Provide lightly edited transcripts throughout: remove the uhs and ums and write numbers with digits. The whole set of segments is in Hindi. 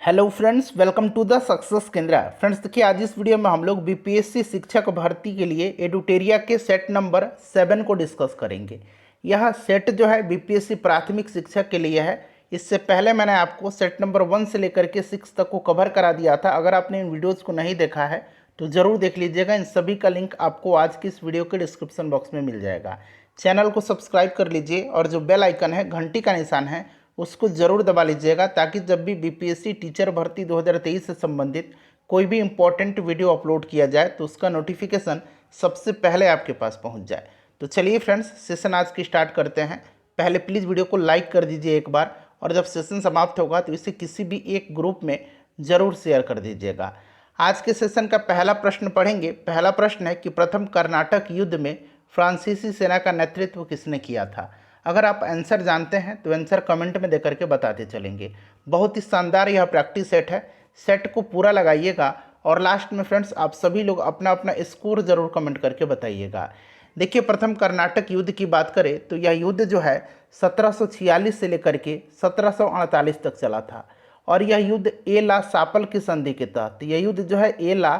Hello friends, welcome to the success केंद्र। फ्रेंड्स देखिए, आज इस वीडियो में हम लोग बीपीएससी शिक्षक भर्ती के लिए एडुटेरिया के सेट नंबर 7 को डिस्कस करेंगे। यह सेट जो है बीपीएससी प्राथमिक शिक्षक के लिए है। इससे पहले मैंने आपको सेट नंबर 1 से लेकर के 6 तक को कवर करा दिया था। अगर आपने इन वीडियोज़ को नहीं देखा है तो ज़रूर देख लीजिएगा। इन सभी का लिंक आपको आज की इस वीडियो के डिस्क्रिप्शन बॉक्स में मिल जाएगा। चैनल को सब्सक्राइब कर लीजिए और जो बेल आइकन है, घंटी का निशान है, उसको ज़रूर दबा लीजिएगा, ताकि जब भी बीपीएससी टीचर भर्ती 2023 से संबंधित कोई भी इम्पोर्टेंट वीडियो अपलोड किया जाए तो उसका नोटिफिकेशन सबसे पहले आपके पास पहुंच जाए। तो चलिए फ्रेंड्स, सेशन आज की स्टार्ट करते हैं। पहले प्लीज़ वीडियो को लाइक कर दीजिए एक बार, और जब सेशन समाप्त होगा तो इसे किसी भी एक ग्रुप में ज़रूर शेयर कर दीजिएगा। आज के सेशन का पहला प्रश्न पढ़ेंगे। पहला प्रश्न है कि प्रथम कर्नाटक युद्ध में फ्रांसीसी सेना का नेतृत्व किसने किया था। अगर आप आंसर जानते हैं तो आंसर कमेंट में देकर के बताते चलेंगे। बहुत ही शानदार यह प्रैक्टिस सेट है। सेट को पूरा लगाइएगा और लास्ट में फ्रेंड्स आप सभी लोग अपना अपना स्कोर ज़रूर कमेंट करके बताइएगा। देखिए, प्रथम कर्नाटक युद्ध की बात करें तो यह युद्ध जो है 1746 से लेकर के 1748 तक चला था, और यह युद्ध एला सापल की संधि के तहत, यह युद्ध जो है एला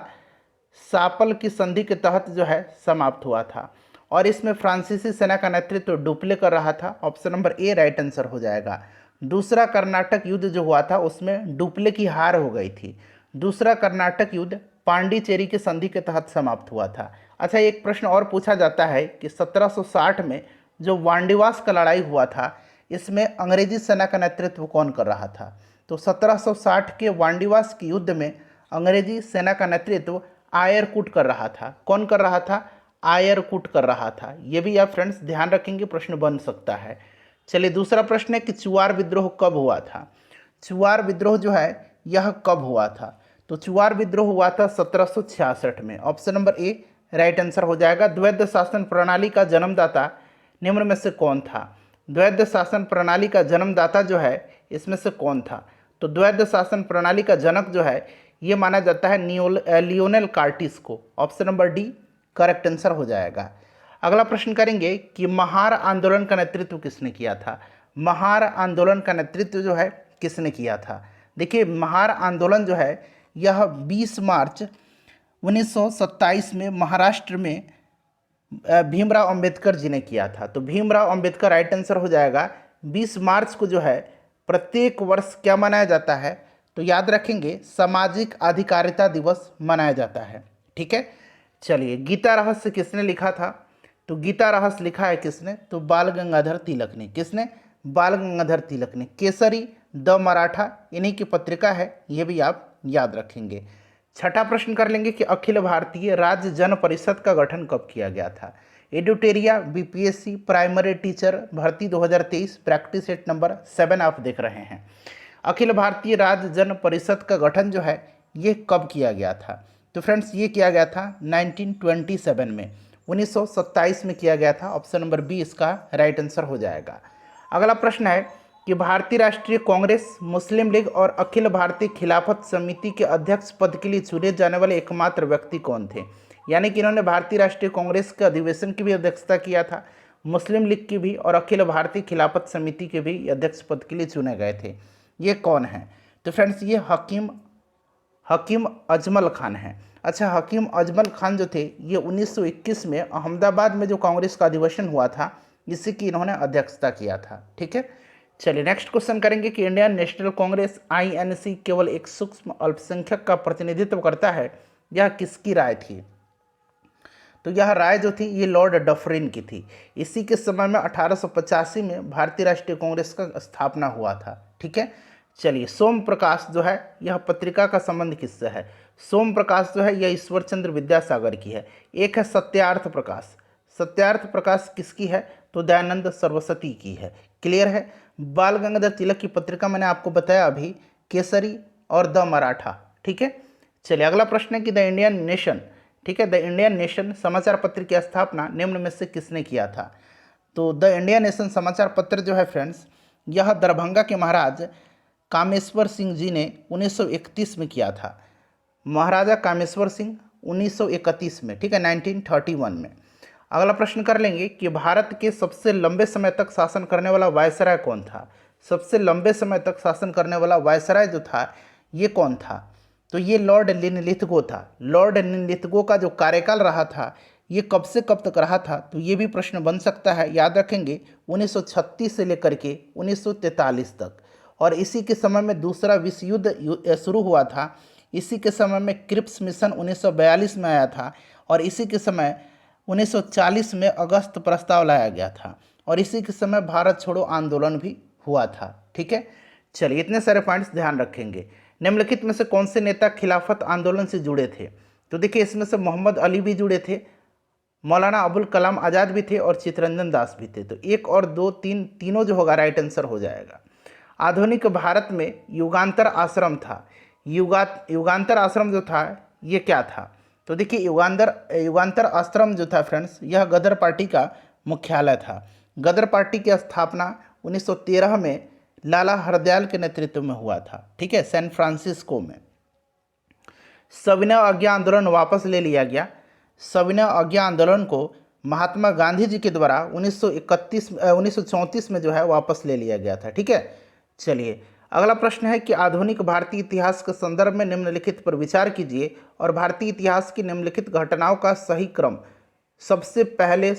सापल की संधि के तहत जो है समाप्त हुआ था। और इसमें फ्रांसीसी सेना का नेतृत्व डुप्ले कर रहा था। Option number A right answer हो जाएगा। दूसरा कर्नाटक युद्ध जो हुआ था उसमें डुप्ले की हार हो गई थी। दूसरा कर्नाटक युद्ध पांडिचेरी की संधि के तहत समाप्त हुआ था। अच्छा, एक प्रश्न और पूछा जाता है कि 1760 में जो वांडीवास का लड़ाई हुआ था, इसमें अंग्रेजी सेना का नेतृत्व कौन कर रहा था। तो 1760 के वांडीवास के युद्ध में अंग्रेजी सेना का नेतृत्व आयरकुट कर रहा था। कौन कर रहा था? आयरकुट कर रहा था। ये भी आप फ्रेंड्स ध्यान रखेंगे, प्रश्न बन सकता है। चलिए, दूसरा प्रश्न है कि चुआर विद्रोह कब हुआ था। चुआर विद्रोह जो है यह कब हुआ था। तो चुआर विद्रोह हुआ था 1766 में। Option number A right answer हो जाएगा। द्वैध शासन प्रणाली का जन्मदाता निम्न में से कौन था। द्वैध शासन प्रणाली का जन्मदाता जो है इसमें से कौन था। तो द्वैध शासन प्रणाली का जनक जो है ये माना जाता है लियोनेल कार्टिस को। Option number D correct answer हो जाएगा। अगला प्रश्न करेंगे कि महार आंदोलन का नेतृत्व किसने किया था। महार आंदोलन का नेतृत्व जो है किसने किया था। देखिए, महार आंदोलन जो है यह 20 मार्च 1927 में महाराष्ट्र में भीमराव अंबेडकर जी ने किया था। तो भीमराव अंबेडकर राइट आंसर हो जाएगा। 20 मार्च को जो है प्रत्येक वर्ष क्या मनाया जाता है, तो याद रखेंगे सामाजिक अधिकारिता दिवस मनाया जाता है। ठीक है। चलिए, गीता रहस्य किसने लिखा था। तो गीता रहस्य लिखा है किसने, तो बाल गंगाधर तिलक ने। किसने? बाल गंगाधर तिलक ने। केसरी, द मराठा इन्हीं की पत्रिका है, ये भी आप याद रखेंगे। छठा प्रश्न कर लेंगे कि अखिल भारतीय राज्य जन परिषद का गठन कब किया गया था। एडुटेरिया बीपीएससी प्राइमरी टीचर भर्ती 2023 प्रैक्टिस सेट नंबर 7 आप देख रहे हैं। अखिल भारतीय राज्य जन परिषद का गठन जो है ये कब किया गया था। तो फ्रेंड्स ये किया गया था 1927 में, 1927 में किया गया था। ऑप्शन नंबर बी इसका राइट आंसर हो जाएगा। अगला प्रश्न है कि भारतीय राष्ट्रीय कांग्रेस, मुस्लिम लीग और अखिल भारतीय खिलाफत समिति के अध्यक्ष पद के लिए चुने जाने वाले एकमात्र व्यक्ति कौन थे। यानी कि इन्होंने भारतीय राष्ट्रीय कांग्रेस के अधिवेशन की भी अध्यक्षता किया था, मुस्लिम लीग की भी, और अखिल भारतीय खिलाफत समिति के भी अध्यक्ष पद के लिए चुने गए थे। ये कौन है? तो फ्रेंड्स ये हकीम अजमल खान है। अच्छा, हकीम अजमल खान जो थे ये 1921 में अहमदाबाद में जो कांग्रेस का अधिवेशन हुआ था इसी की इन्होंने अध्यक्षता किया था। ठीक है। चलिए, नेक्स्ट क्वेश्चन करेंगे कि इंडियन नेशनल कांग्रेस आईएनसी केवल एक सूक्ष्म अल्पसंख्यक का प्रतिनिधित्व करता है, यह किसकी राय थी। तो यह राय जो थी ये लॉर्ड डफरिन की थी। इसी के समय में 1885 में भारतीय राष्ट्रीय कांग्रेस का स्थापना हुआ था। ठीक है। चलिए, सोम प्रकाश जो है यह पत्रिका का संबंध किससे है। सोम प्रकाश जो है यह ईश्वर चंद्र विद्यासागर की है। एक है सत्यार्थ प्रकाश। सत्यार्थ प्रकाश किसकी है, तो दयानंद सरस्वती की है। क्लियर है। बाल गंगाधर तिलक की पत्रिका मैंने आपको बताया अभी, केसरी और द मराठा। ठीक है। चलिए, अगला प्रश्न है कि द इंडियन नेशन, ठीक है, द इंडियन नेशन समाचार पत्र की स्थापना निम्न में से किसने किया था। तो द इंडियन नेशन समाचार पत्र जो है फ्रेंड्स यह दरभंगा के महाराज कामेश्वर सिंह जी ने 1931 में किया था। महाराजा कामेश्वर सिंह 1931 में, ठीक है, 1931 में। अगला प्रश्न कर लेंगे कि भारत के सबसे लंबे समय तक शासन करने वाला वायसराय कौन था। सबसे लंबे समय तक शासन करने वाला वायसराय जो था ये कौन था? तो ये लॉर्ड लिनलिथगो था। लॉर्ड लिनलिथगो का जो कार्यकाल रहा था ये कब से कब तक रहा था? तो ये भी प्रश्न बन सकता है। याद रखेंगे 1936 से लेकर के 1943 तक। और इसी के समय में दूसरा विश्व युद्ध शुरू हुआ था। इसी के समय में क्रिप्स मिशन 1942 में आया था। और इसी के समय 1940 में अगस्त प्रस्ताव लाया गया था। और इसी के समय भारत छोड़ो आंदोलन भी हुआ था। ठीक है, चलिए इतने सारे पॉइंट्स ध्यान रखेंगे। निम्नलिखित में से कौन से नेता खिलाफत आंदोलन से जुड़े थे? तो देखिए इसमें से मोहम्मद अली भी जुड़े थे, मौलाना अबुल कलाम आज़ाद भी थे और चित्तरंजन दास भी थे। तो 1 और 2 तीनों जो होगा राइट आंसर हो जाएगा। आधुनिक भारत में युगांतर आश्रम था। युगांतर आश्रम जो था ये क्या था? तो देखिए युगांतर आश्रम जो था फ्रेंड्स, यह गदर पार्टी का मुख्यालय था। गदर पार्टी की स्थापना 1913 में लाला हरदयाल के नेतृत्व में हुआ था। ठीक है, सैन फ्रांसिस्को में। सविनय आज्ञा आंदोलन वापस ले लिया गया। सविनय आज्ञा आंदोलन को महात्मा गांधी जी के द्वारा 1934 में जो है वापस ले लिया गया था। ठीक है, चलिए अगला प्रश्न है कि आधुनिक भारतीय इतिहास के संदर्भ में निम्नलिखित पर विचार कीजिए और भारतीय इतिहास की निम्नलिखित घटनाओं का सही क्रम सबसे पहले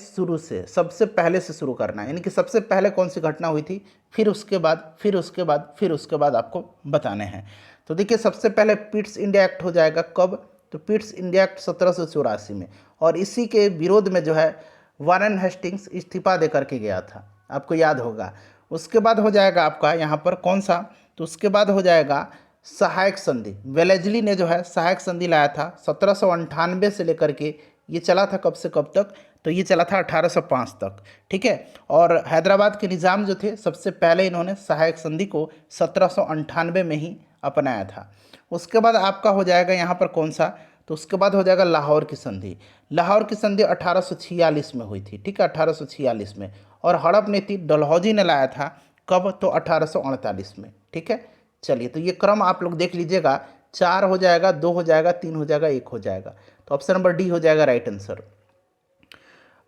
से शुरू करना है। यानी कि सबसे पहले कौन सी घटना हुई थी, फिर उसके बाद आपको बताने हैं। तो देखिए सबसे पहले पिट्स इंडिया एक्ट हो जाएगा। कब? तो पिट्स इंडिया एक्ट 1784 में। और इसी के विरोध में जो है वारेन हेस्टिंग्स इस्तीफा दे करके गया था, आपको याद होगा। उसके बाद हो जाएगा आपका यहाँ पर कौन सा? तो उसके बाद हो जाएगा सहायक संधि। वेलेजली ने जो है सहायक संधि लाया था 1798 से लेकर के ये चला था कब से कब तक? तो ये चला था 1805 तक। ठीक है, और हैदराबाद के निज़ाम जो थे सबसे पहले इन्होंने सहायक संधि को 1798 में ही अपनाया था। उसके बाद आपका हो जाएगा यहाँ पर कौन सा? तो उसके बाद हो जाएगा लाहौर की संधि। लाहौर की संधि 1846 में हुई थी। ठीक है, 1846 में। और हड़प नीति डलहौजी ने लाया था कब? तो 1848 में। ठीक है, चलिए तो ये क्रम आप लोग देख लीजिएगा। 4 हो जाएगा, 2 हो जाएगा, 3 हो जाएगा, 1 हो जाएगा। तो ऑप्शन नंबर डी हो जाएगा राइट आंसर।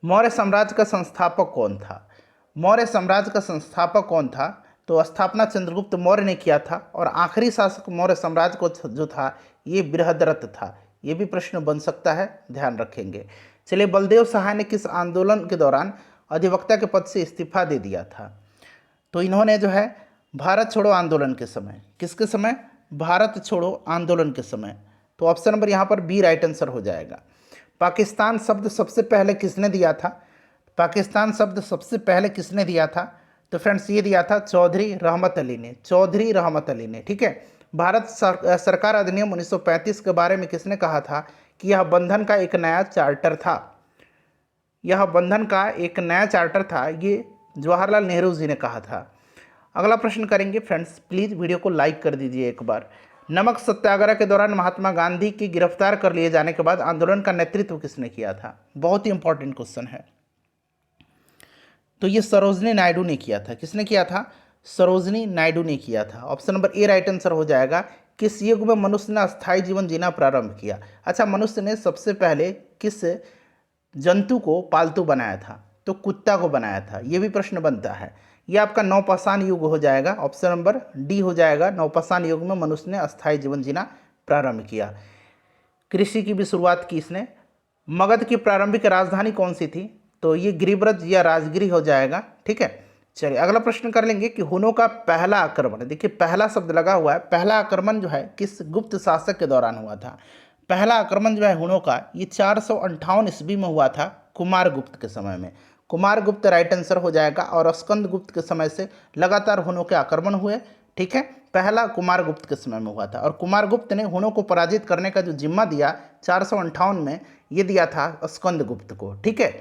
मौर्य साम्राज्य का संस्थापक कौन था? मौर्य साम्राज्य का संस्थापक कौन था? तो स्थापना चंद्रगुप्त मौर्य ने किया था। और आखिरी शासक मौर्य साम्राज्य को जो था ये बृहद्रथ था। ये भी प्रश्न बन सकता है, ध्यान रखेंगे। चलिए बलदेव सहाय ने किस आंदोलन के दौरान अधिवक्ता के पद से इस्तीफा दे दिया था? तो इन्होंने जो है भारत छोड़ो आंदोलन के समय, किसके समय? भारत छोड़ो आंदोलन के समय। तो ऑप्शन नंबर यहाँ पर बी राइट आंसर हो जाएगा। पाकिस्तान शब्द सबसे पहले किसने दिया था? पाकिस्तान शब्द सबसे पहले किसने दिया था? तो फ्रेंड्स ये दिया था चौधरी रहमत अली ने। चौधरी रहमत अली ने। ठीक है, भारत सरकार अधिनियम 1935 के बारे में किसने कहा था कि यह बंधन का एक नया चार्टर था? यह बंधन का एक नया चार्टर था, ये जवाहरलाल नेहरू जी ने कहा था। अगला प्रश्न करेंगे फ्रेंड्स, प्लीज़ वीडियो को लाइक कर दीजिए एक बार। नमक सत्याग्रह के दौरान महात्मा गांधी की गिरफ्तार कर लिए जाने के बाद आंदोलन का नेतृत्व किसने किया था? बहुत ही इंपॉर्टेंट क्वेश्चन है। तो ये सरोजनी नायडू ने किया था। किसने किया था? सरोजनी नायडू ने किया था। Option number A right answer हो जाएगा। किस युग में मनुष्य ने अस्थायी जीवन जीना प्रारंभ किया? अच्छा, मनुष्य ने सबसे पहले किस जंतु को पालतू बनाया था? तो कुत्ता को बनाया था। ये भी प्रश्न बनता है। ये आपका नवपाषाण युग हो जाएगा। ऑप्शन नंबर डी हो जाएगा। नवपाषाण युग में मनुष्य ने अस्थायी जीवन जीना प्रारंभ किया। कृषि की भी शुरुआत की इसने। मगध की प्रारंभिक राजधानी कौन सी थी? तो ये गिरिब्रज या राजगिरी हो जाएगा। ठीक है, चलिए अगला प्रश्न कर लेंगे कि हुनों का पहला आक्रमण, देखिए पहला शब्द लगा हुआ है, पहला आक्रमण जो है किस गुप्त शासक के दौरान हुआ था? पहला आक्रमण जो है हुनों का ये 458 ईस्वी में हुआ था, कुमारगुप्त के समय में। कुमारगुप्त राइट आंसर हो जाएगा। और स्कंद गुप्त के समय से लगातार हुनों के आक्रमण हुए। ठीक है, पहला कुमारगुप्त के समय में हुआ था। और कुमारगुप्त ने हुनों को पराजित करने का जो जिम्मा दिया 458 में, ये दिया था स्कंद गुप्त को। ठीक है,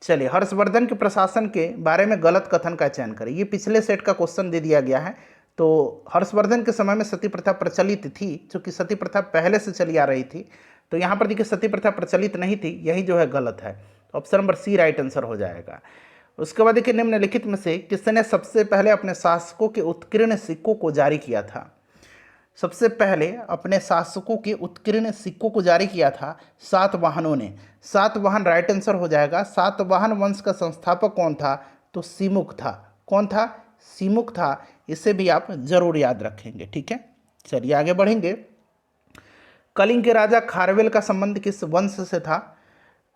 चलिए हर्षवर्धन के प्रशासन के बारे में गलत कथन का चयन करें। ये पिछले सेट का क्वेश्चन दे दिया गया है। तो हर्षवर्धन के समय में सती प्रथा प्रचलित थी, क्योंकि सती प्रथा पहले से चली आ रही थी। तो यहाँ पर देखिए सती प्रथा प्रचलित नहीं थी, यही जो है गलत है। Option number C right answer हो जाएगा। उसके बाद देखिए निम्नलिखित में से किसने सबसे पहले अपने शासकों के उत्कीर्ण सिक्कों को जारी किया था? सबसे पहले अपने शासकों के उत्कीर्ण सिक्कों को जारी किया था सातवाहनों ने। सातवाहन राइट आंसर हो जाएगा। सातवाहन वंश का संस्थापक कौन था? तो सिमुक था। कौन था? सिमुक था। इसे भी आप जरूर याद रखेंगे। ठीक है, चलिए आगे बढ़ेंगे। कलिंग के राजा खारवेल का संबंध किस वंश से था?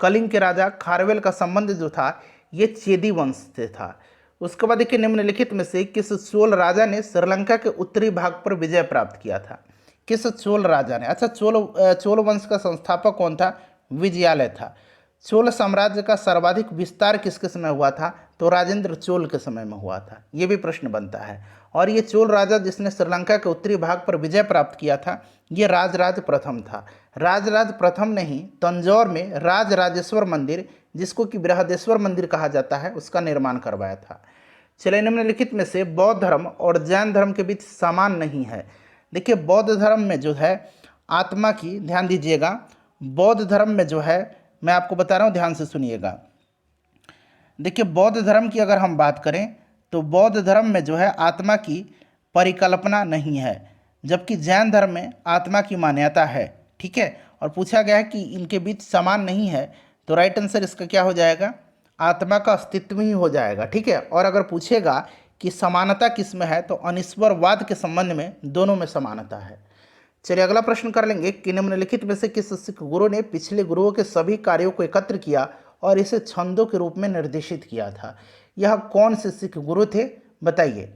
कलिंग के राजा खारवेल का संबंध जो था ये चेदी वंश से था। उसके बाद देखिए निम्नलिखित में से किस चोल राजा ने श्रीलंका के उत्तरी भाग पर विजय प्राप्त किया था? किस चोल राजा ने? अच्छा, चोल वंश का संस्थापक कौन था? विजयालय था। चोल साम्राज्य का सर्वाधिक विस्तार किसके समय हुआ था? तो राजेंद्र चोल के समय में हुआ था। ये भी प्रश्न बनता है। और ये चोल राजा जिसने श्रीलंका के उत्तरी भाग पर विजय प्राप्त किया था ये राजराज प्रथम था। राजराज प्रथम ने ही तंजौर में राजराजेश्वर मंदिर, जिसको कि बृहदेश्वर मंदिर कहा जाता है, उसका निर्माण करवाया था। चलिए निम्नलिखित में से बौद्ध धर्म और जैन धर्म के बीच समान नहीं है। देखिए बौद्ध धर्म में जो है आत्मा की, ध्यान दीजिएगा, बौद्ध धर्म में जो है, मैं आपको बता रहा हूँ, ध्यान से सुनिएगा। देखिए बौद्ध धर्म की अगर हम बात करें तो बौद्ध धर्म में जो है आत्मा की परिकल्पना नहीं है, जबकि जैन धर्म में आत्मा की मान्यता है। ठीक है, और पूछा गया है कि इनके बीच समान नहीं है, तो राइट आंसर इसका क्या हो जाएगा? आत्मा का अस्तित्व ही हो जाएगा। ठीक है, और अगर पूछेगा कि समानता किस में है तो अनिश्वरवाद के संबंध में दोनों में समानता है। चलिए अगला प्रश्न कर लेंगे कि निम्नलिखित में से किस सिख गुरु ने पिछले गुरुओं के सभी कार्यों को एकत्र किया और इसे छंदों के रूप में निर्देशित किया था? यह कौन से सिख गुरु थे, बताइए।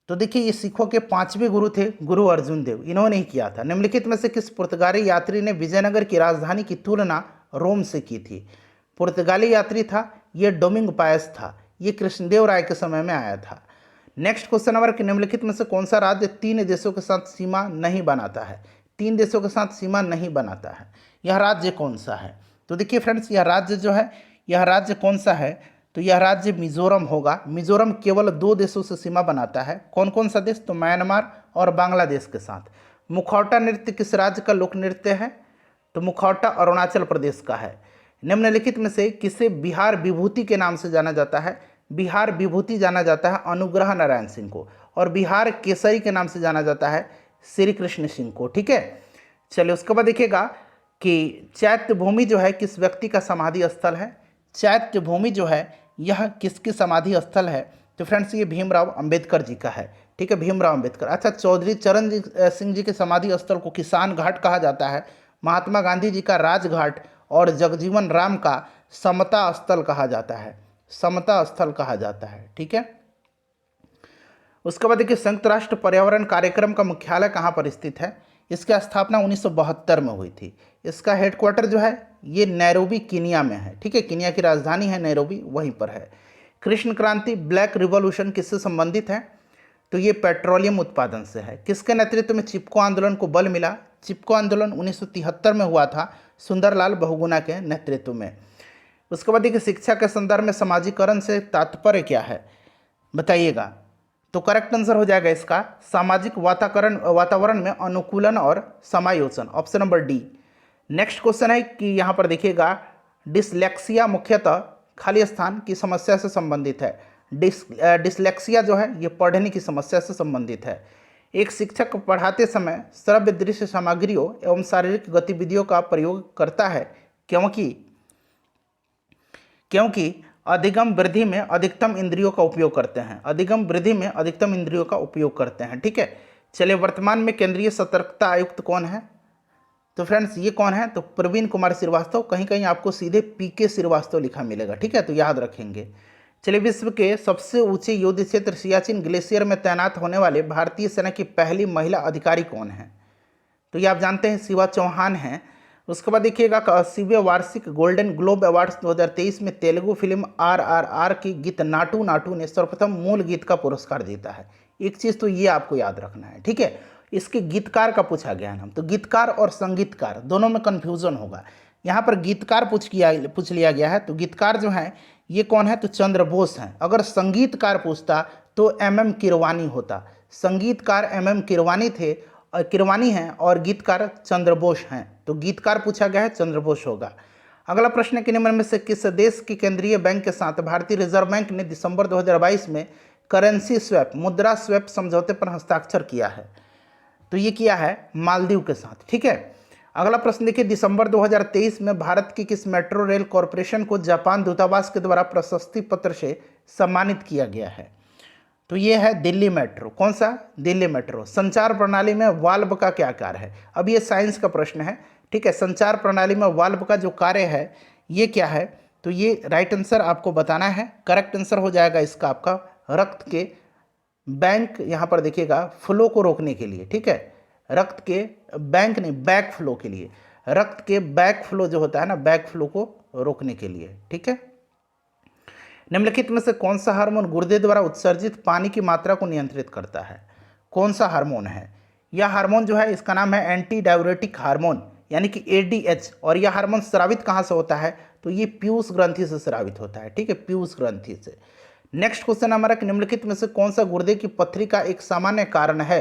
तो देखिए ये सिखों के 5वें गुरु थे गुरु अर्जुन देव, इन्होंने ही किया था। निम्नलिखित में से किस पुर्तगाली यात्री ने विजयनगर की राजधानी की तुलना रोम से की थी? पुर्तगाली यात्री था ये डोमिंग पायस था, ये कृष्णदेव राय के समय में आया था। नेक्स्ट क्वेश्चन नंबर कि निम्नलिखित में से कौन सा राज्य 3 देशों के साथ सीमा नहीं बनाता है? 3 देशों के साथ सीमा नहीं बनाता है, यह राज्य कौन सा है? तो देखिए फ्रेंड्स यह राज्य जो है, यह राज्य कौन सा है? तो यह राज्य मिजोरम होगा। मिजोरम केवल 2 देशों से सीमा बनाता है। कौन कौन सा देश? तो म्यांमार और बांग्लादेश के साथ। मुखौटा नृत्य किस राज्य का लोक नृत्य है? तो मुखौटा अरुणाचल प्रदेश का है। निम्नलिखित में से किसे बिहार विभूति के नाम से जाना जाता है? बिहार विभूति जाना जाता है अनुग्रह नारायण सिंह को, और बिहार केसरी के नाम से जाना जाता है श्री कृष्ण सिंह को। ठीक है, चलिए उसके बाद देखिएगा कि चैत्य भूमि जो है किस व्यक्ति का समाधि स्थल है? चैत्य भूमि जो है यह किसकी समाधि स्थल है? तो फ्रेंड्स ये भीमराव अंबेडकर जी का है। ठीक है, भीमराव अंबेडकर। अच्छा, चौधरी चरण सिंह जी के समाधि स्थल को किसान घाट कहा जाता है, महात्मा गांधी जी का राजघाट और जगजीवन राम का समता स्थल कहा जाता है, समता स्थल कहा जाता है। ठीक है, उसके बाद देखिए संयुक्त राष्ट्र पर्यावरण कार्यक्रम का मुख्यालय कहाँ पर स्थित है? इसकी स्थापना 1972 में हुई थी। इसका हेडक्वार्टर जो है ये नैरोबी किनिया में है। ठीक है, किनिया की राजधानी है नैरोबी, वहीं पर है। कृष्ण क्रांति ब्लैक रिवॉल्यूशन किससे संबंधित है? तो ये पेट्रोलियम उत्पादन से है। किसके नेतृत्व में चिपको आंदोलन को बल मिला? चिपको आंदोलन 1973 में हुआ था, सुंदरलाल बहुगुणा के नेतृत्व में। उसके बाद देखिए शिक्षा के संदर्भ में समाजीकरण से तात्पर्य क्या है, बताइएगा। तो करेक्ट आंसर हो जाएगा इसका सामाजिक वातावरण में अनुकूलन और समायोजन, option number D. Next question है कि यहाँ पर देखिएगा डिसलेक्सिया मुख्यतः खाली स्थान की समस्या से संबंधित है। डिसलेक्सिया जो है ये पढ़ने की समस्या से संबंधित है। एक शिक्षक पढ़ाते समय श्रव्य दृश्य सामग्रियों एवं शारीरिक गतिविधियों का प्रयोग करता है क्योंकि अधिगम वृद्धि में अधिकतम इंद्रियों का उपयोग करते हैं। अधिगम वृद्धि में अधिकतम इंद्रियों का उपयोग करते हैं। ठीक है, चलिए वर्तमान में केंद्रीय सतर्कता आयुक्त कौन है? तो फ्रेंड्स ये कौन है? तो प्रवीण कुमार श्रीवास्तव। कहीं कहीं आपको सीधे पीके श्रीवास्तव लिखा मिलेगा। ठीक है, तो याद रखेंगे। चलिए विश्व के सबसे ऊंचे युद्ध क्षेत्र सियाचिन ग्लेशियर में तैनात होने वाले भारतीय सेना की पहली महिला अधिकारी कौन है? तो ये आप जानते हैं शिवा चौहान हैं। उसके बाद देखिएगा 80वें वार्षिक गोल्डन ग्लोब अवार्ड्स 2023 में तेलुगु फिल्म RRR की गीत नाटू नाटू ने सर्वप्रथम मूल गीत का पुरस्कार जीता है। एक चीज़ तो ये आपको याद रखना है। ठीक है, इसके गीतकार का पूछा गया नाम, तो गीतकार और संगीतकार दोनों में कन्फ्यूजन होगा। यहाँ पर गीतकार पूछ लिया गया है, तो गीतकार जो है ये कौन है? तो चंद्र बोस हैं। अगर संगीतकार पूछता तो MM किरवानी होता। संगीतकार MM किरवानी हैं और गीतकार चंद्र बोस हैं, तो गीतकार पूछा गया है, चंद्र बोस होगा। अगला प्रश्न है कि निम्न में से किस देश के केंद्रीय बैंक के साथ भारतीय रिजर्व बैंक ने दिसंबर 2022 में करेंसी स्वैप, मुद्रा स्वैप समझौते पर हस्ताक्षर किया है? तो ये किया है मालदीव के साथ। ठीक है, अगला प्रश्न देखिए दिसंबर 2023 में भारत की किस मेट्रो रेल कॉरपोरेशन को जापान दूतावास के द्वारा प्रशस्ति पत्र से सम्मानित किया गया है? तो ये है दिल्ली मेट्रो। कौन सा? दिल्ली मेट्रो। संचार प्रणाली में वाल्व का क्या कार्य है? अब ये साइंस का प्रश्न है, ठीक है। संचार प्रणाली में वाल्व का जो कार्य है ये क्या है? तो ये राइट आंसर आपको बताना है। करेक्ट आंसर हो जाएगा इसका आपका रक्त के बैंक, यहाँ पर देखिएगा, फ्लो को रोकने के लिए, ठीक है। रक्त के बैंक नहीं, बैक फ्लो के लिए, रक्त के बैक फ्लो जो होता है ना, बैक फ्लो को रोकने के लिए, ठीक है। निम्नलिखित में से कौन सा हार्मोन गुर्दे द्वारा उत्सर्जित पानी की मात्रा को नियंत्रित करता है? कौन सा हार्मोन है? यह हार्मोन जो है इसका नाम है एंटी डाययूरेटिक हार्मोन, यानी कि एडीएच। और यह हार्मोन स्रावित कहाँ से होता है? तो ये पीयूष ग्रंथि से स्रावित होता है, ठीक है, पीयूष ग्रंथि से। नेक्स्ट क्वेश्चन हमारा कि निम्नलिखित में से कौन सा गुर्दे की पथरी का एक सामान्य कारण है?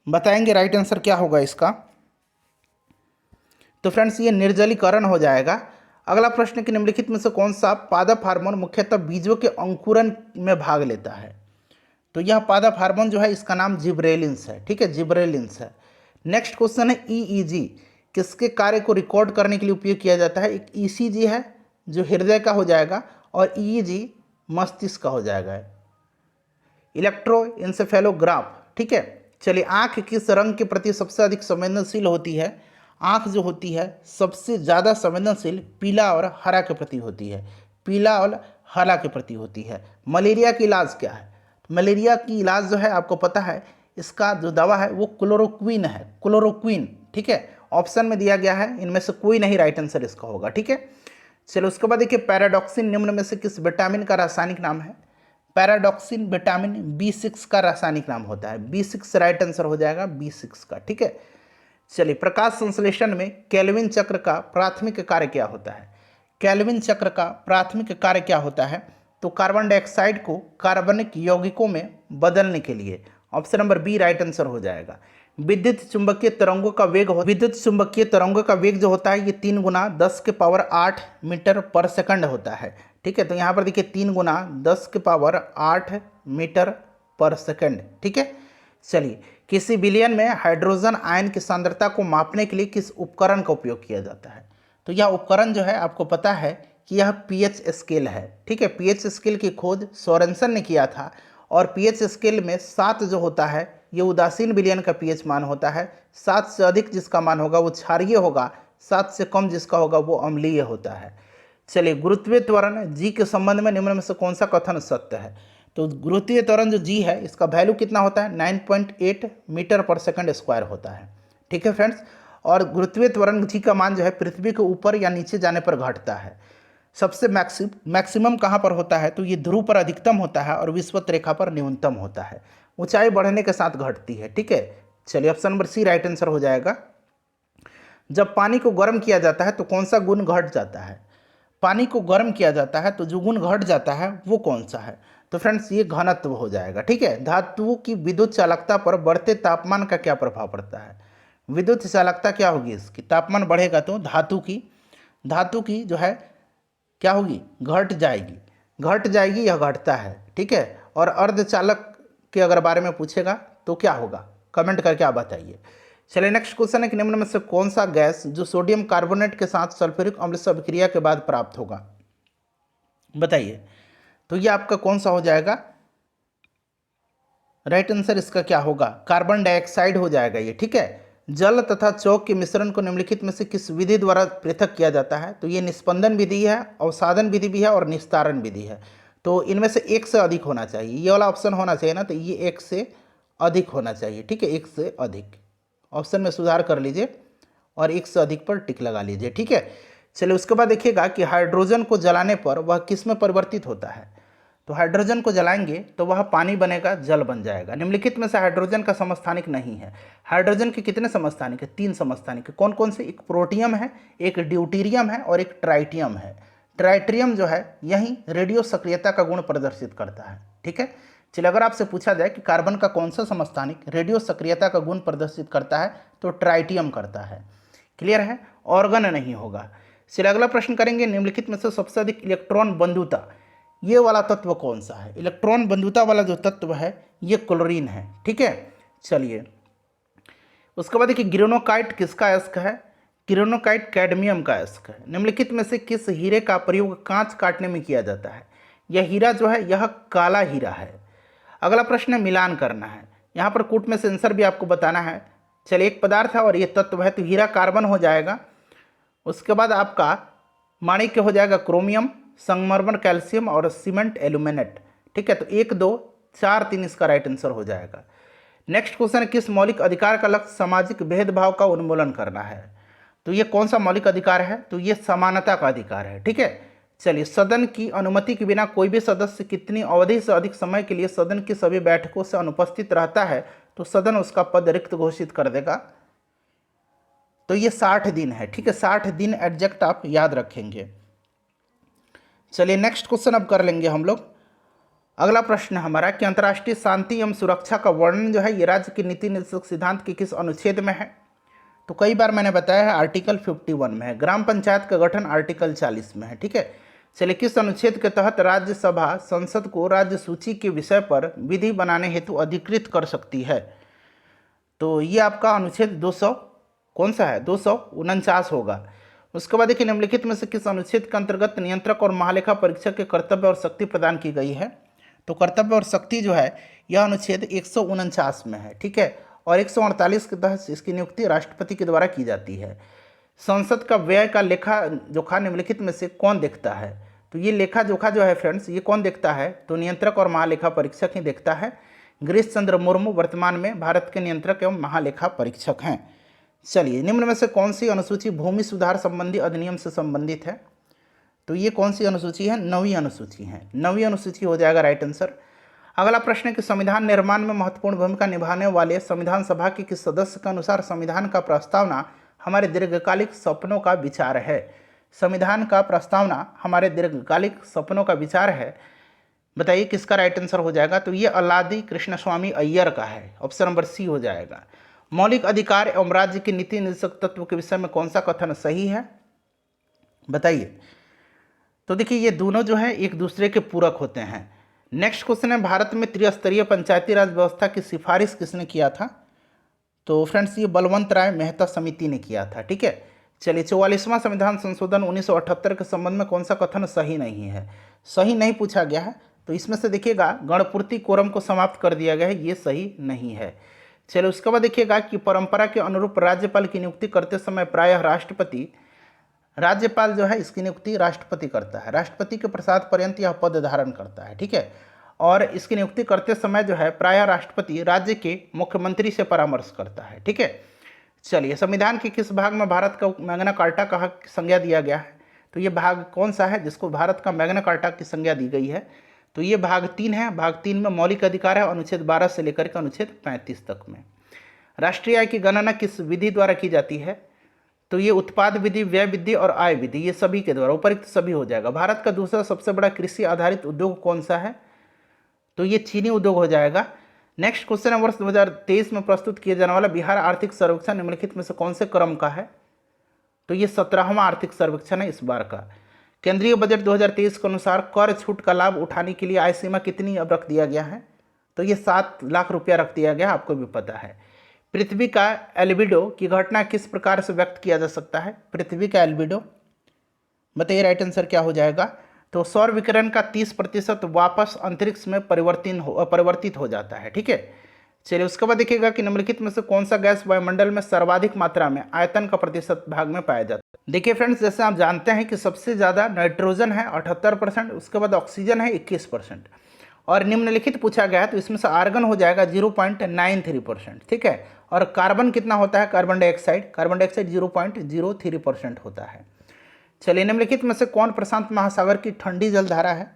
बताएंगे राइट आंसर क्या होगा इसका। तो फ्रेंड्स ये निर्जलीकरण हो जाएगा। अगला प्रश्न कि निम्नलिखित में से कौन सा पादप हार्मोन मुख्यतः बीजों के अंकुरन में भाग लेता है? तो यह पादप हार्मोन जो है इसका नाम जिब्रेलिन्स है, ठीक है, जिब्रेलिन्स है। नेक्स्ट क्वेश्चन है ईईजी किसके कार्य को रिकॉर्ड करने के लिए उपयोग किया जाता है? एक ईसीजी है जो हृदय का हो जाएगा और ईईजी मस्तिष्क का हो जाएगा, इलेक्ट्रोइंसेफेलोग्राफ, ठीक है। चलिए, आंख किस रंग के प्रति सबसे अधिक संवेदनशील होती है? आंख जो होती है सबसे ज़्यादा संवेदनशील पीला और हरा के प्रति होती है, पीला और हरा के प्रति होती है। मलेरिया की इलाज क्या है? मलेरिया की इलाज जो है आपको पता है, इसका जो दवा है वो क्लोरोक्विन है, क्लोरोक्विन, ठीक है। ऑप्शन में दिया गया है, इनमें से कोई नहीं राइट आंसर इसका होगा, ठीक है। चलो उसके बाद देखिए, पैराडॉक्सिन निम्न में से किस विटामिन का रासायनिक नाम है? पैराडॉक्सिन विटामिन B6 का रासायनिक नाम होता है, B6 राइट आंसर हो जाएगा, B6 का, ठीक है। चलिए, प्रकाश संश्लेषण में केल्विन चक्र का प्राथमिक कार्य क्या होता है? केल्विन चक्र का प्राथमिक कार्य क्या होता है? तो कार्बन डाइऑक्साइड को कार्बनिक यौगिकों में बदलने के लिए। Option number B right answer हो जाएगा। विद्युत चुंबकीय तरंगों का वेग विद्युत चुंबकीय तरंगों का वेग जो होता है ये 3 गुना 10 के पावर 8 मीटर पर सेकंड होता है, ठीक है। तो यहाँ पर देखिए 3 गुना 10 के पावर 8 मीटर पर सेकंड, ठीक है। चलिए, किसी विलयन में हाइड्रोजन आयन की सांद्रता को मापने के लिए किस उपकरण का उपयोग किया जाता है? तो यह उपकरण जो है आपको पता है कि यह पीएच स्केल है, ठीक है। पीएच स्केल की खोज सोरेनसन ने किया था और पीएच स्केल में 7 जो होता है ये उदासीन विलयन का पीएच मान होता है, 7 से अधिक जिसका मान होगा वो क्षारीय होगा, 7 से कम जिसका होगा वो अम्लीय होता है। चलिए, गुरुत्वीय त्वरण जी के संबंध में निम्न में से कौन सा कथन सत्य है? तो गुरुत्वीय त्वरण जो जी है इसका वैल्यू कितना होता है? 9.8 मीटर पर सेकंड स्क्वायर होता है, ठीक है फ्रेंड्स। और गुरुत्वीय त्वरण जी का मान जो है पृथ्वी के ऊपर या नीचे जाने पर घटता है। सबसे मैक्सिमम कहाँ पर होता है? तो ये ध्रुव पर अधिकतम होता है और विषुवत रेखा पर न्यूनतम होता है। ऊंचाई बढ़ने के साथ घटती है, ठीक है। चलिए, option number C right answer हो जाएगा। जब पानी को गर्म किया जाता है तो कौन सा गुण घट जाता है? पानी को गर्म किया जाता है तो जो गुण घट जाता है वो कौन सा है? तो फ्रेंड्स ये घनत्व हो जाएगा, ठीक है। धातुओं की विद्युत चालकता पर बढ़ते तापमान का क्या प्रभाव पड़ता है? विद्युत चालकता क्या होगी इसकी? तापमान बढ़ेगा तो धातु की जो है क्या होगी? घट जाएगी या घटता है, ठीक है। और अर्धचालक के अगर बारे में पूछेगा तो क्या होगा? कमेंट करके आप बताइए। चलिए, नेक्स्ट क्वेश्चन है कि निम्न में से कौन सा गैस जो सोडियम कार्बोनेट के साथ सल्फ्यूरिक अम्ल से अभिक्रिया के बाद प्राप्त होगा? बताइए। तो ये आपका कौन सा हो जाएगा? राइट आंसर इसका क्या होगा? कार्बन डाइऑक्साइड हो जाएगा ये, ठीक है। जल तथा चौक के मिश्रण को निम्नलिखित में से किस विधि द्वारा पृथक किया जाता है? तो ये निस्पंदन विधि है, अवसादन विधि भी है और निस्तारण विधि है। तो इनमें से एक से अधिक होना चाहिए, ये वाला ऑप्शन होना चाहिए ना, तो ये एक से अधिक होना चाहिए, ठीक है, एक से अधिक। ऑप्शन में सुधार कर लीजिए और एक से अधिक पर टिक लगा लीजिए, ठीक है। चलिए, उसके बाद देखिएगा कि हाइड्रोजन को जलाने पर वह किस में परिवर्तित होता है? तो हाइड्रोजन को जलाएंगे तो वह पानी बनेगा, जल बन जाएगा। निम्नलिखित में से हाइड्रोजन का समस्थानिक नहीं है। हाइड्रोजन के कितने समस्थानिक है? 3 समस्थानिक है। कौन कौन से? एक प्रोटियम है, एक ड्यूटीरियम है और एक ट्राइटियम है। ट्राइटियम जो है यही रेडियो सक्रियता का गुण प्रदर्शित करता है, ठीक है। चलिए, अगर आपसे पूछा जाए कि कार्बन का कौन सा समस्थानिक रेडियो सक्रियता का गुण प्रदर्शित करता है तो ट्राइटियम करता है। क्लियर है? ऑर्गन नहीं होगा। चलिए, अगला प्रश्न करेंगे, निम्नलिखित में से सबसे अधिक इलेक्ट्रॉन बंधुता ये वाला तत्व कौन सा है? इलेक्ट्रॉन बंधुता वाला जो तत्व है ये क्लोरीन है, ठीक है। चलिए, उसके बाद देखिए, गिरेनोकाइट किसका अयस्क है? गिरेनोकाइट कैडमियम का अयस्क है। निम्नलिखित में से किस हीरे का प्रयोग कांच काटने में किया जाता है? यह हीरा जो है यह काला हीरा है। अगला प्रश्न है मिलान करना है। यहाँ पर कूट में सेंसर भी आपको बताना है। चलिए, एक पदार्थ है और ये तत्व है, तो हीरा कार्बन हो जाएगा। उसके बाद आपका माणिक्य हो जाएगा क्रोमियम, संगमरमर कैल्शियम और सीमेंट एल्यूमिनेट। ठीक है, तो 1 2 4 3 इसका राइट आंसर हो जाएगा। नेक्स्ट क्वेश्चन है किस मौलिक अधिकार का लक्ष्य सामाजिक भेदभाव का उन्मूलन करना है। तो ये कौन सा मौलिक अधिकार है, तो ये समानता का अधिकार है। ठीक है, चलिए, सदन की अनुमति के बिना कोई भी सदस्य कितनी अवधि से अधिक समय के लिए सदन की सभी बैठकों से अनुपस्थित रहता है तो सदन उसका पद रिक्त घोषित कर देगा। तो ये 60 दिन है। ठीक है, 60 दिन एग्जैक्ट आप याद रखेंगे। चलिए, नेक्स्ट क्वेश्चन अब कर लेंगे हम लोग। अगला प्रश्न हमारा कि अंतर्राष्ट्रीय शांति एवं सुरक्षा का वर्णन जो है ये राज्य की नीति निर्देशक सिद्धांत के किस अनुच्छेद में है। तो कई बार मैंने बताया है आर्टिकल 51 में है। ग्राम पंचायत का गठन आर्टिकल 40 में है। ठीक है, चलिए, किस अनुच्छेद के तहत राज्यसभा संसद को राज्य सूची के विषय पर विधि बनाने हेतु अधिकृत कर सकती है। तो ये आपका अनुच्छेद 200 कौन सा है, 249 होगा। उसके बाद देखिए, निम्नलिखित में से किस अनुच्छेद के अंतर्गत नियंत्रक और महालेखा परीक्षक के कर्तव्य और शक्ति प्रदान की गई है। तो कर्तव्य और शक्ति जो है यह अनुच्छेद 149 में है। ठीक है, और 148 के तहत इसकी नियुक्ति राष्ट्रपति के द्वारा की जाती है। संसद का व्यय का लेखा जोखा निम्नलिखित में से कौन देखता है। तो ये लेखा जोखा जो है फ्रेंड्स ये कौन देखता है, तो नियंत्रक और महालेखा परीक्षक ही देखता है। गिरीश चंद्र मुर्मू वर्तमान में भारत के नियंत्रक एवं महालेखा परीक्षक हैं। चलिए, निम्न में से कौन सी अनुसूची भूमि सुधार संबंधी अधिनियम से संबंधित है। तो ये कौन सी अनुसूची है, 9वीं अनुसूची है। 9वीं अनुसूची हो जाएगा राइट आंसर। अगला प्रश्न है कि संविधान निर्माण में महत्वपूर्ण भूमिका निभाने वाले संविधान सभा के किस सदस्य के अनुसार संविधान का प्रस्तावना हमारे दीर्घकालिक सपनों का विचार है। संविधान का प्रस्तावना हमारे दीर्घकालिक सपनों का विचार है। बताइए किसका राइट आंसर हो जाएगा। तो ये अल्लादी कृष्णस्वामी अय्यर का है, ऑप्शन नंबर सी हो जाएगा। मौलिक अधिकार एवं राज्य की नीति निर्देशक तत्व के विषय में कौन सा कथन सही है, बताइए। तो देखिए, ये दोनों जो है एक दूसरे के पूरक होते हैं। नेक्स्ट क्वेश्चन है भारत में त्रिस्तरीय पंचायती राज व्यवस्था की सिफारिश किसने किया था। तो फ्रेंड्स ये बलवंत राय मेहता समिति ने किया था। ठीक है, चलिए, 44वां संविधान संशोधन 1978 के संबंध में कौन सा कथन सही नहीं है। सही नहीं पूछा गया है, तो इसमें से देखिएगा गणपूर्ति कोरम को समाप्त कर दिया गया है, ये सही नहीं है। चलिए, उसके बाद देखिएगा कि परंपरा के अनुरूप राज्यपाल की नियुक्ति करते समय प्रायः राज्यपाल जो है इसकी नियुक्ति राष्ट्रपति करता है। राष्ट्रपति के प्रसाद पर्यंत यह पद धारण करता है। ठीक है, और इसकी नियुक्ति करते समय जो है प्रायः राष्ट्रपति राज्य के मुख्यमंत्री से परामर्श करता है। ठीक है, चलिए, संविधान के किस भाग में भारत का मैग्ना कार्टा का संज्ञा दिया गया है। तो ये भाग कौन सा है जिसको भारत का मैग्ना कार्टा की संज्ञा दी गई है। तो ये भाग 3 है। भाग 3 में मौलिक अधिकार है, अनुच्छेद 12 से लेकर के अनुच्छेद 35 तक में। राष्ट्रीय आय की गणना किस विधि द्वारा की जाती है। तो ये उत्पाद विधि, व्यय विधि और आय विधि, ये सभी के द्वारा, उपरोक्त सभी हो जाएगा। भारत का दूसरा सबसे बड़ा कृषि आधारित उद्योग कौन सा है। तो ये चीनी उद्योग हो जाएगा। नेक्स्ट क्वेश्चन है वर्ष 2023 में प्रस्तुत किया जाने वाला बिहार आर्थिक सर्वेक्षण निम्नलिखित में से कौन से क्रम का है। तो ये 17वां आर्थिक सर्वेक्षण है इस बार का। केंद्रीय बजट 2023 के अनुसार कर छूट का लाभ उठाने के लिए आय सीमा कितनी अब रख दिया गया है। तो ये 7 लाख रुपया रख दिया गया, आपको भी पता है। पृथ्वी का एल्बिडो की घटना किस प्रकार से व्यक्त किया जा सकता है। पृथ्वी का एल्बिडो, बताइए राइट आंसर क्या हो जाएगा। तो सौर विकिरण का 30% वापस अंतरिक्ष में परिवर्तित हो जाता है। ठीक है, चलिए, उसके बाद देखिएगा कि निम्नलिखित में से कौन सा गैस वायुमंडल में सर्वाधिक मात्रा में आयतन का प्रतिशत भाग में पाया जाता है। देखिए फ्रेंड्स, जैसे आप जानते हैं कि सबसे ज़्यादा नाइट्रोजन है 78%, उसके बाद ऑक्सीजन है 21%, और निम्नलिखित पूछा गया है तो इसमें से आर्गन हो जाएगा 0.93%। ठीक है, और कार्बन कितना होता है, कार्बन डाइऑक्साइड 0.03% होता है। चलिए, निम्नलिखित में से कौन प्रशांत महासागर की ठंडी जलधारा है।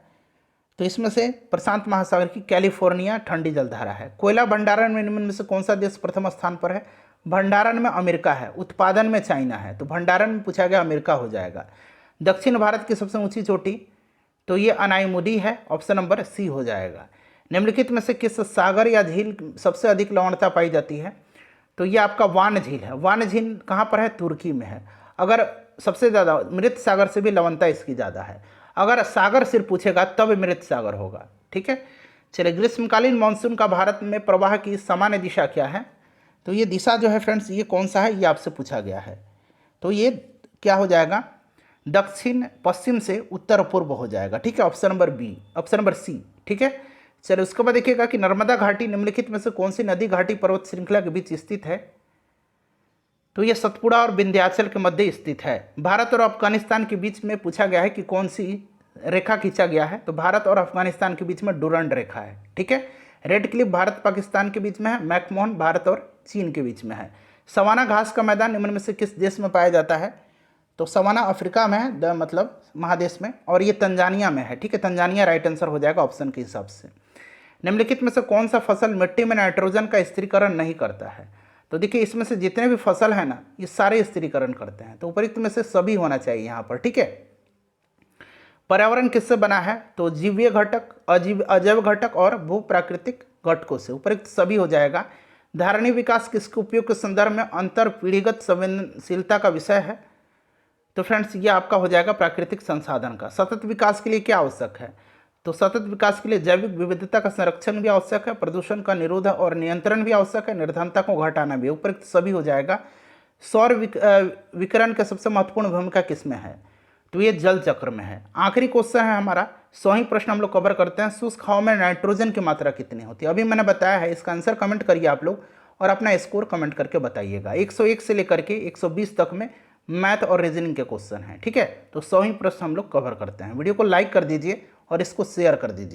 तो इसमें से प्रशांत महासागर की कैलिफोर्निया ठंडी जलधारा है। कोयला भंडारण में निम्न में से कौन सा देश प्रथम स्थान पर है। भंडारण में अमेरिका है, उत्पादन में चाइना है, तो भंडारण में पूछा गया अमेरिका हो जाएगा। दक्षिण भारत की सबसे ऊंची चोटी, तो ये अनाईमुदी है, ऑप्शन नंबर सी हो जाएगा। निम्नलिखित में से किस सागर या झील सबसे अधिक लवणता पाई जाती है। तो ये आपका वान झील है। वान झील कहाँ पर है, तुर्की में है। अगर सबसे ज़्यादा मृत सागर से भी लवणता इसकी ज़्यादा है। अगर सागर सिर्फ पूछेगा तब मृत सागर होगा। ठीक है, चलिए, ग्रीष्मकालीन मानसून का भारत में प्रवाह की सामान्य दिशा क्या है। तो ये दिशा जो है फ्रेंड्स ये कौन सा है, ये आपसे पूछा गया है। तो ये क्या हो जाएगा, दक्षिण पश्चिम से उत्तर पूर्व हो जाएगा। ठीक है, option number B, option number C. ठीक है, चलो उसके बाद देखिएगा कि नर्मदा घाटी निम्नलिखित में से कौन सी नदी घाटी पर्वत श्रृंखला के बीच स्थित है। तो ये सतपुड़ा और विंध्याचल के मध्य स्थित है। भारत और अफगानिस्तान के बीच में पूछा गया है कि कौन सी रेखा खींचा गया है। तो भारत और अफगानिस्तान के बीच में डुरंड रेखा है। ठीक है। रेड क्लिफ भारत पाकिस्तान के बीच में है। मैकमोहन भारत और चीन के बीच में है। सवाना घास का मैदान निम्न में से किस देश में पाया जाता है। तो सवाना अफ्रीका में है, मतलब महादेश में, और ये तंजानिया में है। ठीक है, तंजानिया राइट आंसर हो जाएगा ऑप्शन के हिसाब से। निम्नलिखित में से कौन सा फसल मिट्टी में नाइट्रोजन का स्थिरीकरण नहीं करता है। तो देखिए इसमें से जितने भी फसल है ना, ये सारे स्थिरीकरण करते हैं। तो उपयुक्त में से सभी होना चाहिए यहाँ पर। ठीक है। पर्यावरण किससे बना है। तो जीवीय घटक, अजैव घटक और भू प्राकृतिक घटकों से। उपयुक्त सभी हो जाएगा। धारणीय विकास किसके उपयोग के संदर्भ में अंतर पीढ़ीगत संवेदनशीलता का विषय है। तो फ्रेंड्स ये आपका हो जाएगा प्राकृतिक संसाधन का। सतत विकास के लिए क्या आवश्यक है। तो सतत विकास के लिए जैविक विविधता का संरक्षण भी आवश्यक है, प्रदूषण का निरोध और नियंत्रण भी आवश्यक है, निर्धनता को घटाना भी। उपयुक्त सभी हो जाएगा। सौर विकिरण के सबसे महत्वपूर्ण भूमिका किसमें है। तो ये जल चक्र में है। आखिरी क्वेश्चन है हमारा, 100 प्रश्न हम लोग कवर करते हैं। शुष्क हवा में नाइट्रोजन की मात्रा कितनी होती है। अभी मैंने बताया है, इसका आंसर कमेंट करिए आप लोग और अपना स्कोर कमेंट करके बताइएगा। 101 से लेकर के 120 तक में मैथ और रीजनिंग के क्वेश्चन हैं। ठीक है। तो 100 प्रश्न हम लोग कवर करते हैं। वीडियो को लाइक कर दीजिए और इसको शेयर कर दीजिए।